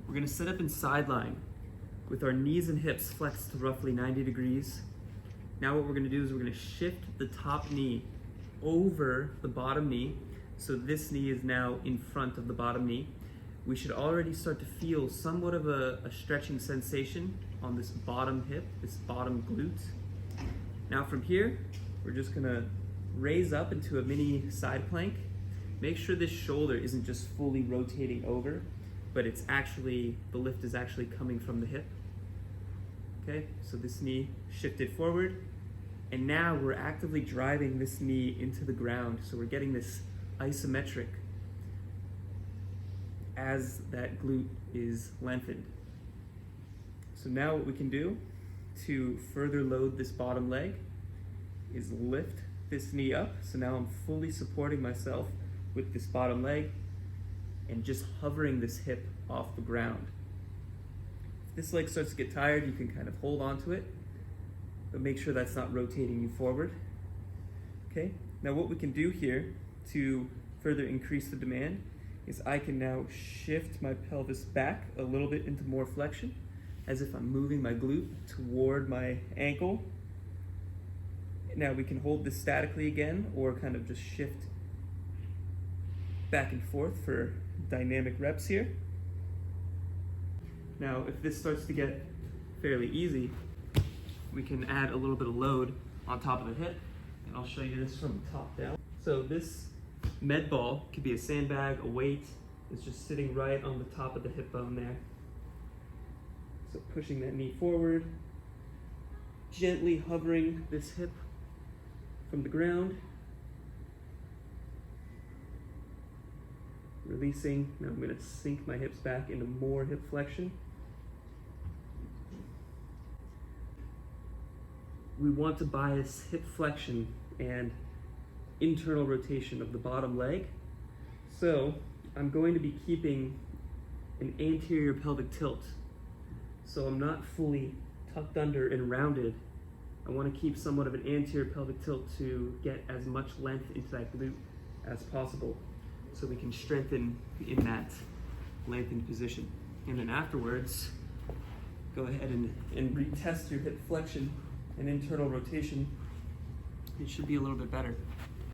We're gonna set up in side lying with our knees and hips flexed to roughly 90 degrees. Now what we're gonna do is we're gonna shift the top knee over the bottom knee. So this knee is now in front of the bottom knee. We should already start to feel somewhat of a stretching sensation on this bottom hip, this bottom glute. Now from here, we're just gonna raise up into a mini side plank. Make sure this shoulder isn't just fully rotating over, but it's actually, the lift is actually coming from the hip. Okay, so this knee shifted forward, and now we're actively driving this knee into the ground. So we're getting this isometric as that glute is lengthened. So now what we can do to further load this bottom leg is lift this knee up. So now I'm fully supporting myself with this bottom leg and just hovering this hip off the ground. If this leg starts to get tired, you can kind of hold on to it, but make sure that's not rotating you forward. Okay, now what we can do here to further increase the demand is I can now shift my pelvis back a little bit into more flexion, as if I'm moving my glute toward my ankle. Now we can hold this statically again, or kind of just shift back and forth for dynamic reps here. Now, if this starts to get fairly easy, we can add a little bit of load on top of the hip, and I'll show you this from top down. So this med ball could be a sandbag, a weight. It's just sitting right on the top of the hip bone there. So pushing that knee forward, gently hovering this hip from the ground, releasing. Now I'm going to sink my hips back into more hip flexion. We want to bias hip flexion and internal rotation of the bottom leg. So I'm going to be keeping an anterior pelvic tilt. So I'm not fully tucked under and rounded. I want to keep somewhat of an anterior pelvic tilt to get as much length into that glute as possible, so we can strengthen in that lengthened position. And then afterwards, go ahead and retest your hip flexion and internal rotation. It should be a little bit better.